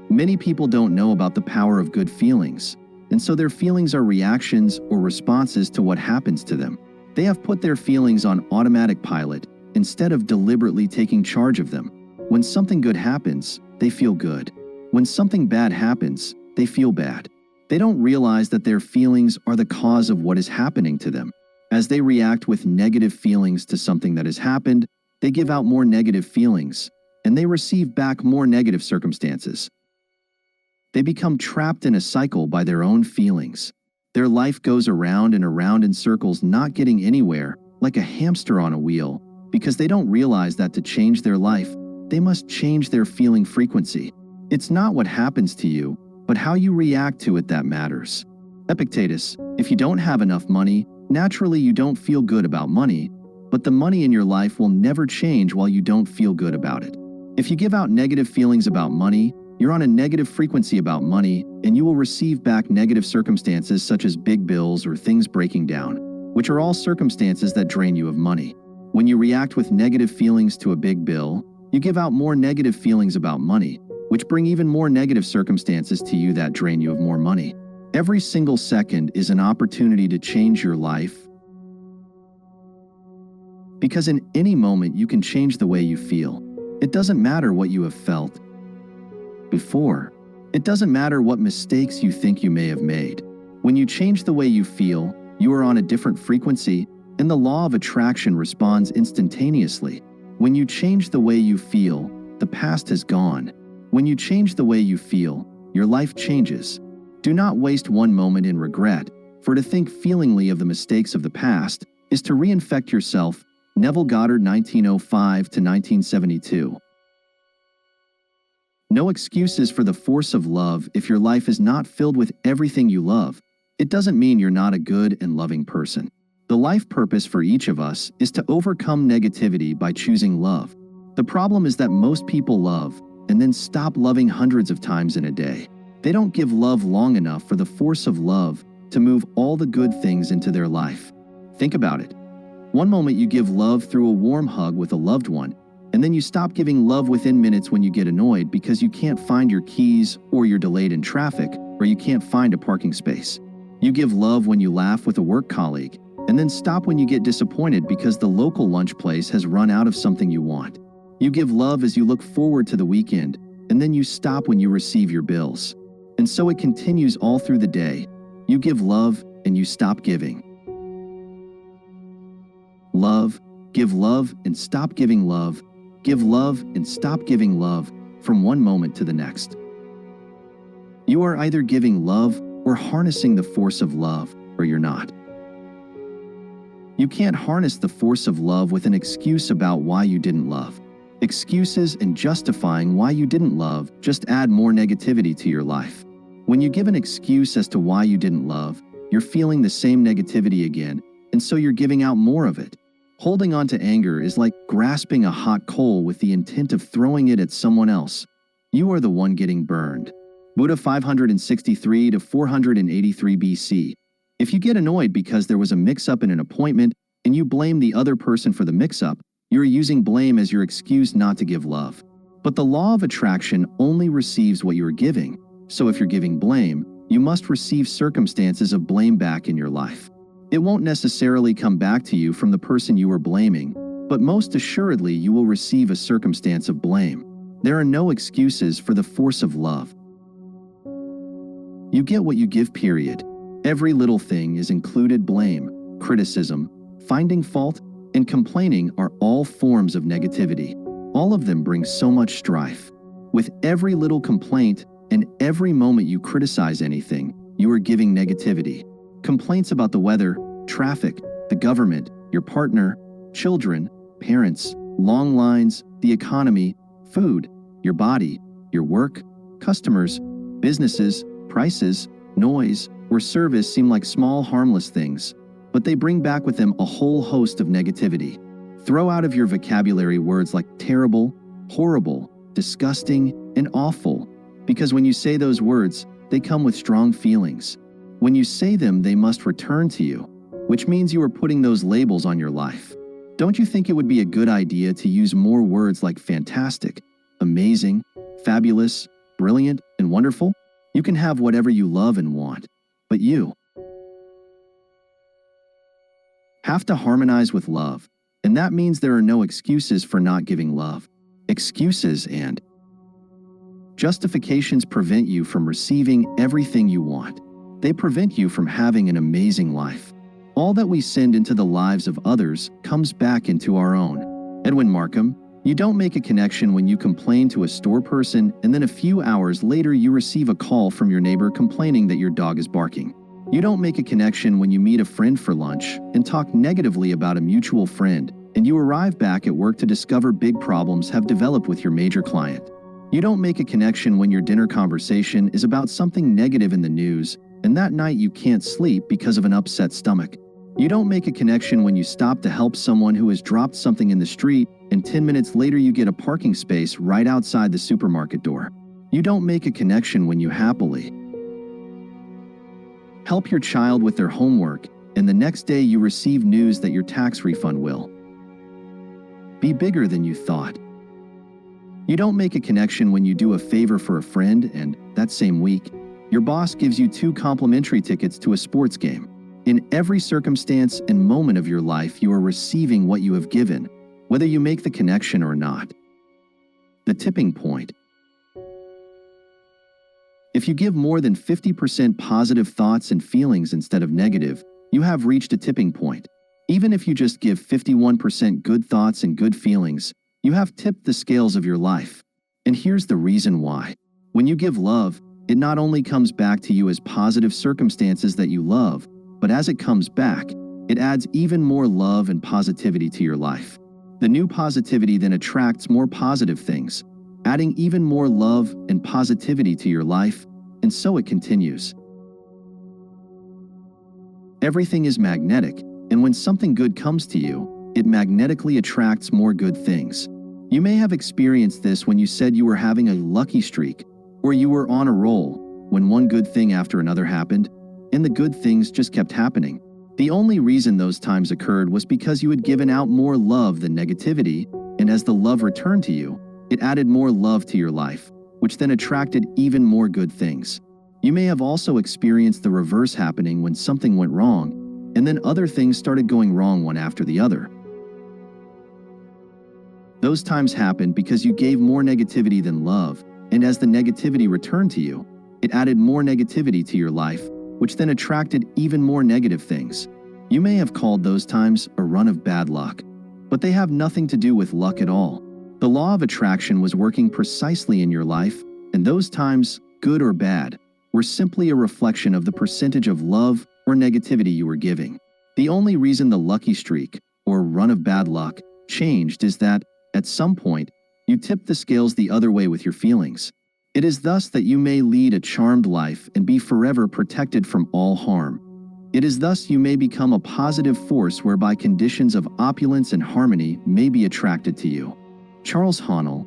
Many people don't know about the power of good feelings, and so their feelings are reactions or responses to what happens to them. They have put their feelings on automatic pilot instead of deliberately taking charge of them. When something good happens, they feel good. When something bad happens, they feel bad. They don't realize that their feelings are the cause of what is happening to them. As they react with negative feelings to something that has happened, they give out more negative feelings, and they receive back more negative circumstances. They become trapped in a cycle by their own feelings. Their life goes around and around in circles, not getting anywhere, like a hamster on a wheel, because they don't realize that to change their life, they must change their feeling frequency. It's not what happens to you, but how you react to it that matters. Epictetus, if you don't have enough money, naturally you don't feel good about money, but the money in your life will never change while you don't feel good about it. If you give out negative feelings about money, you're on a negative frequency about money, and you will receive back negative circumstances such as big bills or things breaking down, which are all circumstances that drain you of money. When you react with negative feelings to a big bill, you give out more negative feelings about money, which bring even more negative circumstances to you that drain you of more money. Every single second is an opportunity to change your life, because in any moment you can change the way you feel. It doesn't matter what you have felt before. It doesn't matter what mistakes you think you may have made. When you change the way you feel, you are on a different frequency, and the law of attraction responds instantaneously. When you change the way you feel, the past has gone. When you change the way you feel, your life changes. Do not waste one moment in regret, for to think feelingly of the mistakes of the past is to reinfect yourself. Neville Goddard, 1905 to 1972. No excuses for the force of love. If your life is not filled with everything you love, it doesn't mean you're not a good and loving person. The life purpose for each of us is to overcome negativity by choosing love. The problem is that most people love and then stop loving hundreds of times in a day. They don't give love long enough for the force of love to move all the good things into their life. Think about it. One moment you give love through a warm hug with a loved one, and then you stop giving love within minutes when you get annoyed because you can't find your keys, or you're delayed in traffic, or you can't find a parking space. You give love when you laugh with a work colleague, and then stop when you get disappointed because the local lunch place has run out of something you want. You give love as you look forward to the weekend, and then you stop when you receive your bills. And so it continues all through the day. You give love and you stop giving. Love, give love and stop giving love. Give love and stop giving love from one moment to the next. You are either giving love or harnessing the force of love, or you're not. You can't harness the force of love with an excuse about why you didn't love. Excuses and justifying why you didn't love just add more negativity to your life. When you give an excuse as to why you didn't love, you're feeling the same negativity again, and so you're giving out more of it. Holding on to anger is like grasping a hot coal with the intent of throwing it at someone else. You are the one getting burned. Buddha 563 to 483 BC. If you get annoyed because there was a mix-up in an appointment and you blame the other person for the mix-up, you're using blame as your excuse not to give love. But the law of attraction only receives what you are giving. So if you're giving blame, you must receive circumstances of blame back in your life. It won't necessarily come back to you from the person you were blaming, but most assuredly you will receive a circumstance of blame. There are no excuses for the force of love. You get what you give, period. Every little thing is included. Blame, criticism, finding fault, and complaining are all forms of negativity. All of them bring so much strife. With every little complaint and every moment you criticize anything, you are giving negativity. Complaints about the weather, traffic, the government, your partner, children, parents, long lines, the economy, food, your body, your work, customers, businesses, prices, noise, or service seem like small harmless things, but they bring back with them a whole host of negativity. Throw out of your vocabulary words like terrible, horrible, disgusting, and awful, because when you say those words, they come with strong feelings. When you say them, they must return to you, which means you are putting those labels on your life. Don't you think it would be a good idea to use more words like fantastic, amazing, fabulous, brilliant, and wonderful? You can have whatever you love and want, but you have to harmonize with love, and that means there are no excuses for not giving love. Excuses and justifications prevent you from receiving everything you want. They prevent you from having an amazing life. All that we send into the lives of others comes back into our own. Edwin Markham, You don't make a connection when you complain to a store person and then a few hours later you receive a call from your neighbor complaining that your dog is barking. You don't make a connection when you meet a friend for lunch and talk negatively about a mutual friend, and you arrive back at work to discover big problems have developed with your major client. You don't make a connection when your dinner conversation is about something negative in the news, and that night you can't sleep because of an upset stomach. You don't make a connection when you stop to help someone who has dropped something in the street, and 10 minutes later you get a parking space right outside the supermarket door. You don't make a connection when you happily help your child with their homework, and the next day you receive news that your tax refund will be bigger than you thought. You don't make a connection when you do a favor for a friend, and that same week, your boss gives you 2 complimentary tickets to a sports game. In every circumstance and moment of your life, you are receiving what you have given, whether you make the connection or not. The tipping point. If you give more than 50% positive thoughts and feelings instead of negative, you have reached a tipping point. Even if you just give 51% good thoughts and good feelings, you have tipped the scales of your life. And here's the reason why. When you give love, it not only comes back to you as positive circumstances that you love, but as it comes back, it adds even more love and positivity to your life. The new positivity then attracts more positive things, adding even more love and positivity to your life, and so it continues. Everything is magnetic, and when something good comes to you, it magnetically attracts more good things. You may have experienced this when you said you were having a lucky streak, or you were on a roll, when one good thing after another happened, and the good things just kept happening. The only reason those times occurred was because you had given out more love than negativity, and as the love returned to you, it added more love to your life, which then attracted even more good things. You may have also experienced the reverse happening when something went wrong, and then other things started going wrong one after the other. Those times happened because you gave more negativity than love, and as the negativity returned to you, it added more negativity to your life, which then attracted even more negative things. You may have called those times a run of bad luck, but they have nothing to do with luck at all. The law of attraction was working precisely in your life, and those times, good or bad, were simply a reflection of the percentage of love or negativity you were giving. The only reason the lucky streak, or run of bad luck, changed is that, at some point, you tipped the scales the other way with your feelings. It is thus that you may lead a charmed life and be forever protected from all harm. It is thus you may become a positive force whereby conditions of opulence and harmony may be attracted to you. Charles Haanel.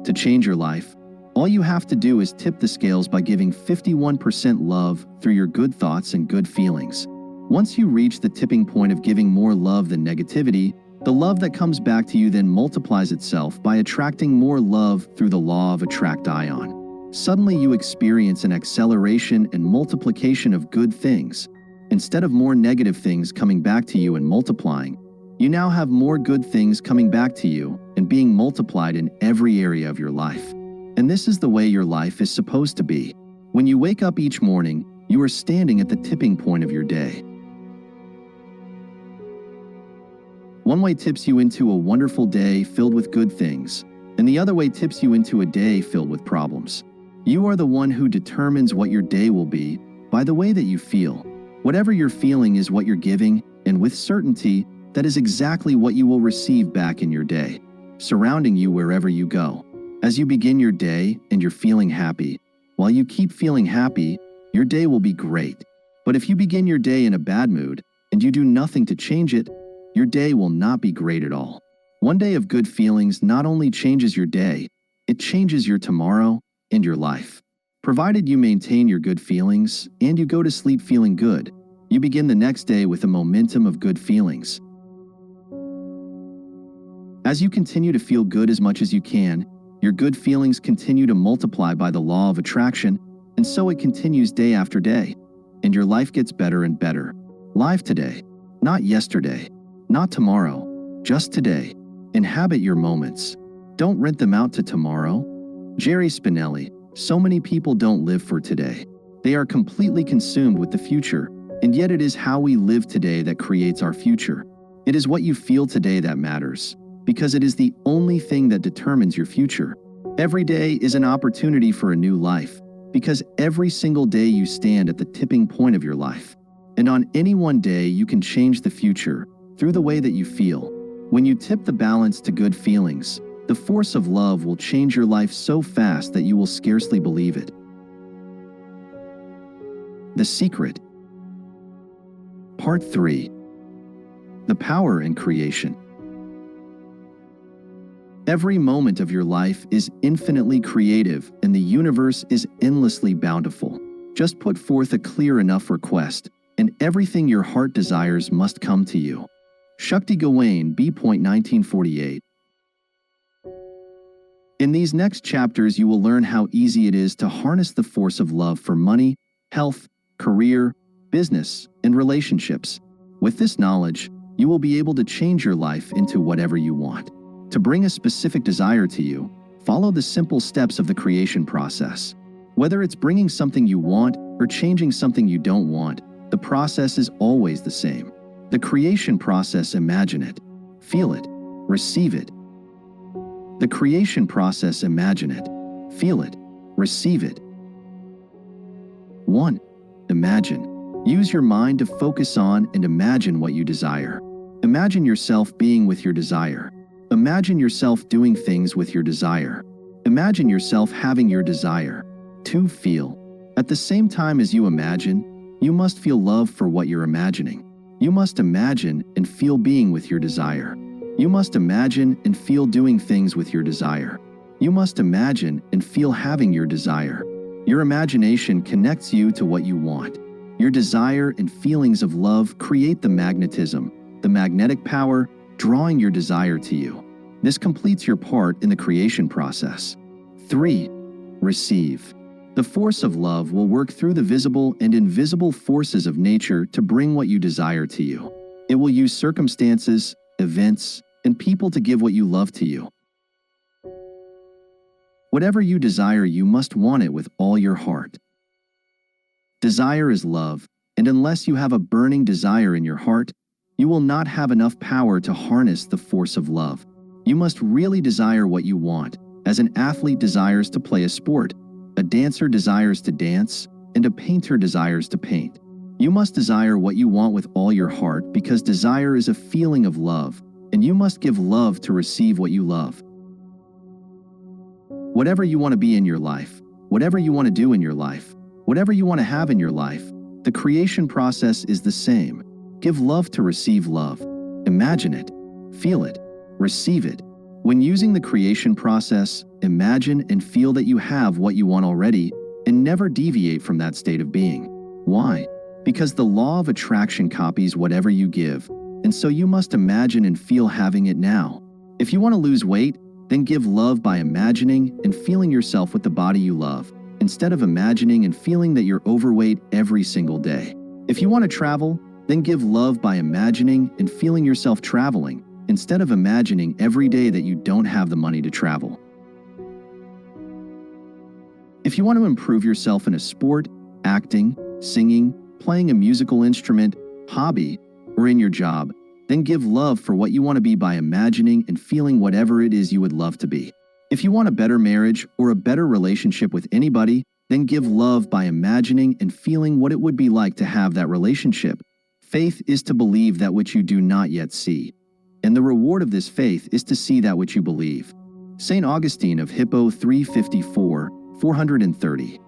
To change your life, all you have to do is tip the scales by giving 51% love through your good thoughts and good feelings. Once you reach the tipping point of giving more love than negativity, the love that comes back to you then multiplies itself by attracting more love through the law of attract-ion. Suddenly you experience an acceleration and multiplication of good things. Instead of more negative things coming back to you and multiplying, you now have more good things coming back to you and being multiplied in every area of your life. And this is the way your life is supposed to be. When you wake up each morning, you are standing at the tipping point of your day. One way tips you into a wonderful day filled with good things, and the other way tips you into a day filled with problems. You are the one who determines what your day will be by the way that you feel. Whatever you're feeling is what you're giving, and with certainty, that is exactly what you will receive back in your day, surrounding you wherever you go. As you begin your day and you're feeling happy, while you keep feeling happy, your day will be great. But if you begin your day in a bad mood and you do nothing to change it, your day will not be great at all. One day of good feelings not only changes your day, it changes your tomorrow and your life. Provided you maintain your good feelings and you go to sleep feeling good, you begin the next day with a momentum of good feelings. As you continue to feel good as much as you can, your good feelings continue to multiply by the law of attraction, and so it continues day after day, and your life gets better and better. Live today, not yesterday. Not tomorrow, just today. Inhabit your moments. Don't rent them out to tomorrow. Jerry Spinelli. So many people don't live for today. They are completely consumed with the future, and yet it is how we live today that creates our future. It is what you feel today that matters, because it is the only thing that determines your future. Every day is an opportunity for a new life, because every single day you stand at the tipping point of your life. And on any one day, you can change the future through the way that you feel. When you tip the balance to good feelings, the force of love will change your life so fast that you will scarcely believe it. The Secret. Part 3. The Power in Creation. Every moment of your life is infinitely creative, and the universe is endlessly bountiful. Just put forth a clear enough request, and everything your heart desires must come to you. Shakti Gawain, B.1948. In these next chapters, you will learn how easy it is to harness the force of love for money, health, career, business, and relationships. With this knowledge, you will be able to change your life into whatever you want. To bring a specific desire to you, follow the simple steps of the creation process. Whether it's bringing something you want or changing something you don't want, the process is always the same. The creation process: imagine it, feel it, receive it. The creation process: imagine it, feel it, receive it. 1. Imagine. Use your mind to focus on and imagine what you desire. Imagine yourself being with your desire. Imagine yourself doing things with your desire. Imagine yourself having your desire. 2. Feel. At the same time as you imagine, you must feel love for what you're imagining. You must imagine and feel being with your desire. You must imagine and feel doing things with your desire. You must imagine and feel having your desire. Your imagination connects you to what you want. Your desire and feelings of love create the magnetism, the magnetic power, drawing your desire to you. This completes your part in the creation process. 3. Receive. The force of love will work through the visible and invisible forces of nature to bring what you desire to you. It will use circumstances, events, and people to give what you love to you. Whatever you desire, you must want it with all your heart. Desire is love, and unless you have a burning desire in your heart, you will not have enough power to harness the force of love. You must really desire what you want, as an athlete desires to play a sport, a dancer desires to dance, and a painter desires to paint. You must desire what you want with all your heart, because desire is a feeling of love, and you must give love to receive what you love. Whatever you want to be in your life, whatever you want to do in your life, whatever you want to have in your life, the creation process is the same. Give love to receive love. Imagine it, feel it, receive it. When using the creation process, imagine and feel that you have what you want already, and never deviate from that state of being. Why? Because the law of attraction copies whatever you give, and so you must imagine and feel having it now. If you want to lose weight, then give love by imagining and feeling yourself with the body you love, instead of imagining and feeling that you're overweight every single day. If you want to travel, then give love by imagining and feeling yourself traveling, instead of imagining every day that you don't have the money to travel. If you want to improve yourself in a sport, acting, singing, playing a musical instrument, hobby, or in your job, then give love for what you want to be by imagining and feeling whatever it is you would love to be. If you want a better marriage or a better relationship with anybody, then give love by imagining and feeling what it would be like to have that relationship. Faith is to believe that which you do not yet see, and the reward of this faith is to see that which you believe. St. Augustine of Hippo 354, 430.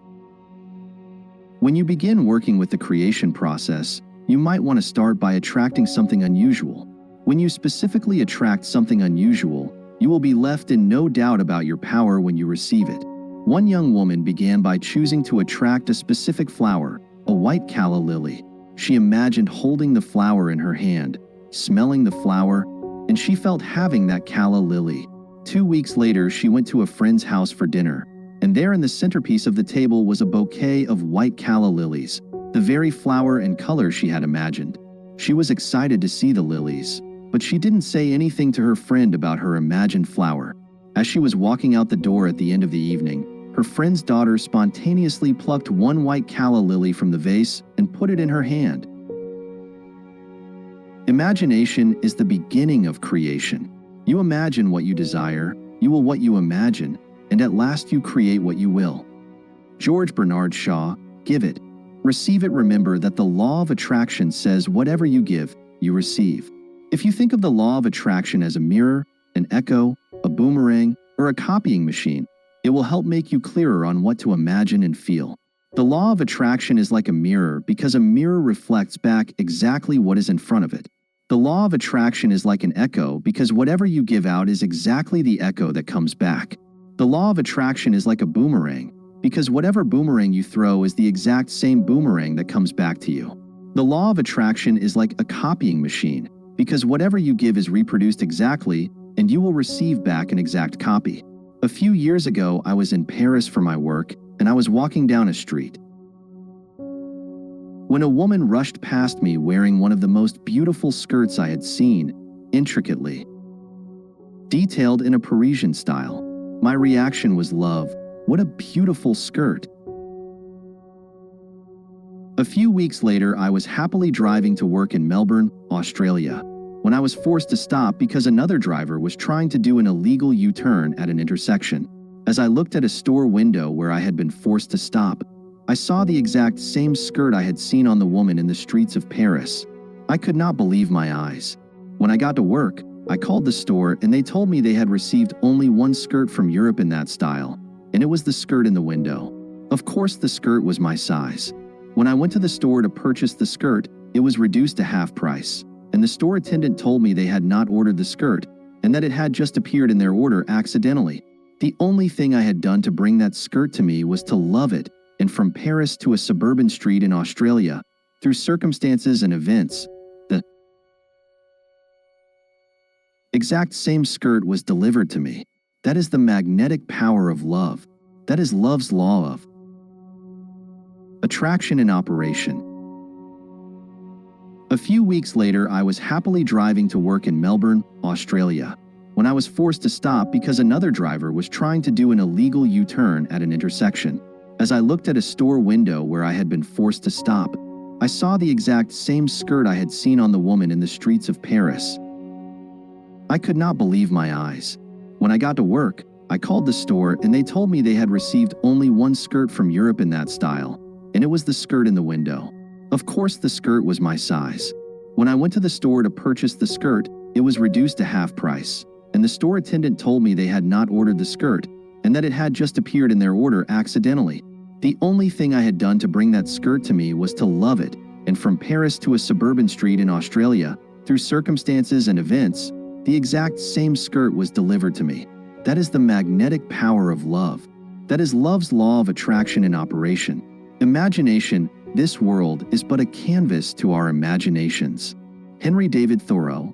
When you begin working with the creation process, you might want to start by attracting something unusual. When you specifically attract something unusual, you will be left in no doubt about your power when you receive it. One young woman began by choosing to attract a specific flower, a white calla lily. She imagined holding the flower in her hand, smelling the flower, and she felt having that calla lily. 2 weeks later, she went to a friend's house for dinner, and there in the centerpiece of the table was a bouquet of white calla lilies, the very flower and color she had imagined. She was excited to see the lilies, but she didn't say anything to her friend about her imagined flower. As she was walking out the door at the end of the evening, her friend's daughter spontaneously plucked one white calla lily from the vase and put it in her hand. Imagination is the beginning of creation. You imagine what you desire, you will what you imagine, and at last you create what you will. George Bernard Shaw, give it. Receive it. Remember that the law of attraction says whatever you give, you receive. If you think of the law of attraction as a mirror, an echo, a boomerang, or a copying machine, it will help make you clearer on what to imagine and feel. The law of attraction is like a mirror because a mirror reflects back exactly what is in front of it. The law of attraction is like an echo because whatever you give out is exactly the echo that comes back. The law of attraction is like a boomerang because whatever boomerang you throw is the exact same boomerang that comes back to you. The law of attraction is like a copying machine because whatever you give is reproduced exactly and you will receive back an exact copy. A few years ago, I was in Paris for my work and I was walking down a street when a woman rushed past me wearing one of the most beautiful skirts I had seen, intricately detailed in a Parisian style. My reaction was love. What a beautiful skirt. A few weeks later, I was happily driving to work in Melbourne, Australia, when I was forced to stop because another driver was trying to do an illegal U-turn at an intersection. As I looked at a store window where I had been forced to stop, I saw the exact same skirt I had seen on the woman in the streets of Paris. I could not believe my eyes. When I got to work, I called the store and they told me they had received only one skirt from Europe in that style, and it was the skirt in the window. Of course, the skirt was my size. When I went to the store to purchase the skirt, it was reduced to half price, and the store attendant told me they had not ordered the skirt and that it had just appeared in their order accidentally. The only thing I had done to bring that skirt to me was to love it, and from Paris to a suburban street in Australia, through circumstances and events, the exact same skirt was delivered to me. That is the magnetic power of love. That is love's law of attraction in operation. A few weeks later, I was happily driving to work in Melbourne, Australia, when I was forced to stop because another driver was trying to do an illegal U-turn at an intersection. As I looked at a store window where I had been forced to stop, I saw the exact same skirt I had seen on the woman in the streets of Paris. I could not believe my eyes. When I got to work, I called the store and they told me they had received only one skirt from Europe in that style, and it was the skirt in the window. Of course, the skirt was my size. When I went to the store to purchase the skirt, it was reduced to half price, and the store attendant told me they had not ordered the skirt and that it had just appeared in their order accidentally. The only thing I had done to bring that skirt to me was to love it, and from Paris to a suburban street in Australia, through circumstances and events, the exact same skirt was delivered to me. That is the magnetic power of love. That is love's law of attraction in operation. Imagination, this world is but a canvas to our imaginations. Henry David Thoreau.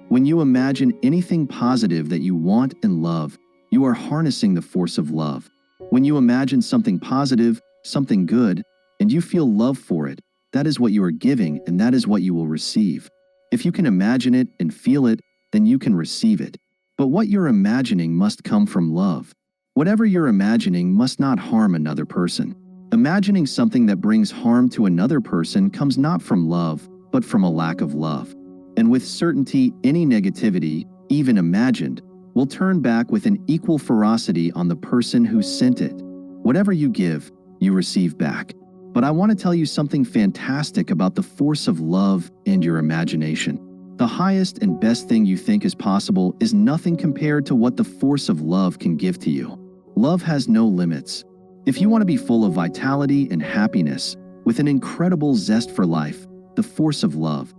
When you imagine anything positive that you want and love, you are harnessing the force of love. When you imagine something positive, something good, and you feel love for it, that is what you are giving and that is what you will receive. If you can imagine it and feel it, then you can receive it. But what you're imagining must come from love. Whatever you're imagining must not harm another person. Imagining something that brings harm to another person comes not from love, but from a lack of love. And with certainty, any negativity, even imagined, will turn back with an equal ferocity on the person who sent it. Whatever you give, you receive back. But I want to tell you something fantastic about the force of love and your imagination. The highest and best thing you think is possible is nothing compared to what the force of love can give to you. Love has no limits. If you want to be full of vitality and happiness, with an incredible zest for life, the force of love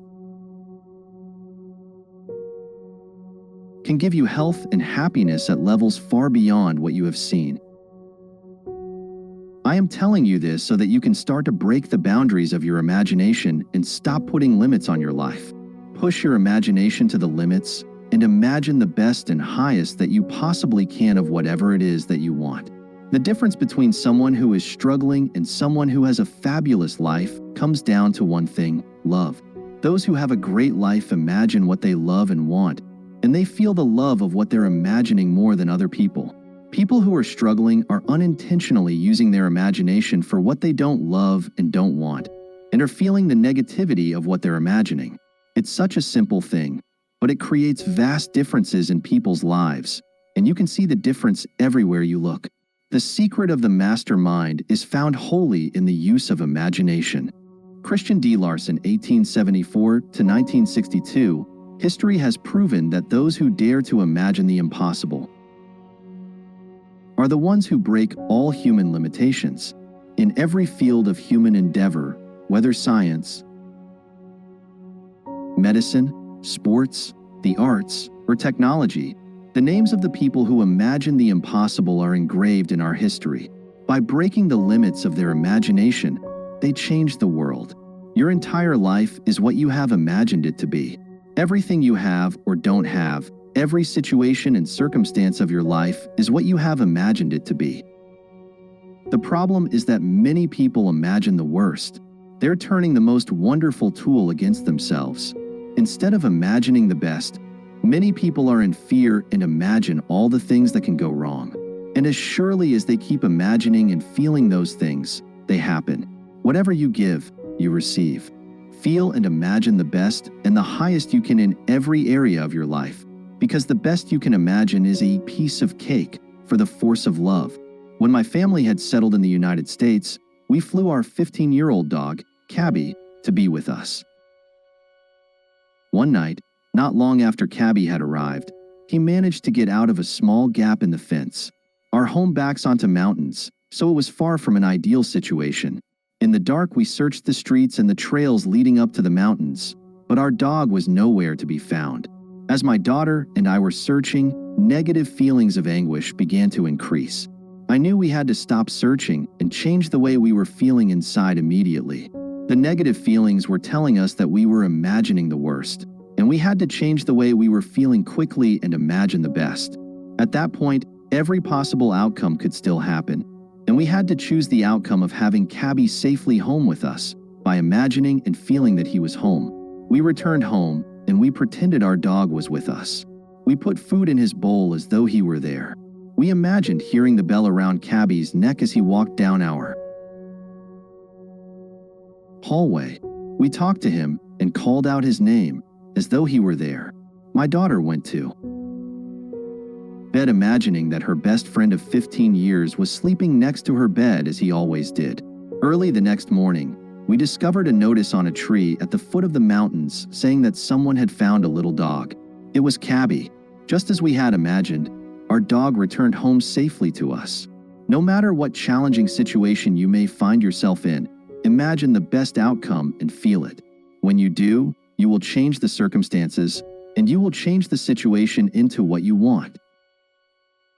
can give you health and happiness at levels far beyond what you have seen. I am telling you this so that you can start to break the boundaries of your imagination and stop putting limits on your life. Push your imagination to the limits and imagine the best and highest that you possibly can of whatever it is that you want. The difference between someone who is struggling and someone who has a fabulous life comes down to one thing: love. Those who have a great life imagine what they love and want, and they feel the love of what they're imagining more than other people. People who are struggling are unintentionally using their imagination for what they don't love and don't want. And and are feeling the negativity of what they're imagining. It's such a simple thing, but it creates vast differences in people's lives, and you can see the difference everywhere you look. The secret of the mastermind is found wholly in the use of imagination. Christian D. Larson, 1874 to 1962, history has proven that those who dare to imagine the impossible are the ones who break all human limitations. In every field of human endeavor, whether science, medicine, sports, the arts, or technology, the names of the people who imagine the impossible are engraved in our history. By breaking the limits of their imagination, they changed the world. Your entire life is what you have imagined it to be. Everything you have or don't have, every situation and circumstance of your life is what you have imagined it to be. The problem is that many people imagine the worst. They're turning the most wonderful tool against themselves. Instead of imagining the best, many people are in fear and imagine all the things that can go wrong. And as surely as they keep imagining and feeling those things, they happen. Whatever you give, you receive. Feel and imagine the best and the highest you can in every area of your life, because the best you can imagine is a piece of cake for the force of love. When my family had settled in the United States, we flew our 15-year-old dog, Cabby, to be with us. One night, not long after Cabby had arrived, he managed to get out of a small gap in the fence. Our home backs onto mountains, so it was far from an ideal situation. In the dark, we searched the streets and the trails leading up to the mountains, but our dog was nowhere to be found. As my daughter and I were searching, negative feelings of anguish began to increase. I knew we had to stop searching and change the way we were feeling inside immediately. The negative feelings were telling us that we were imagining the worst, and we had to change the way we were feeling quickly and imagine the best. At that point, every possible outcome could still happen, and we had to choose the outcome of having Cabby safely home with us by imagining and feeling that he was home. We returned home, and we pretended our dog was with us. We put food in his bowl as though he were there. We imagined hearing the bell around Cabby's neck as he walked down our hallway. We talked to him and called out his name as though he were there. My daughter went to bed imagining that her best friend of 15 years was sleeping next to her bed as he always did. Early the next morning, we discovered a notice on a tree at the foot of the mountains saying that someone had found a little dog. It was Cabby. Just as we had imagined, our dog returned home safely to us. No matter what challenging situation you may find yourself in, imagine the best outcome and feel it. When you do, you will change the circumstances, and you will change the situation into what you want.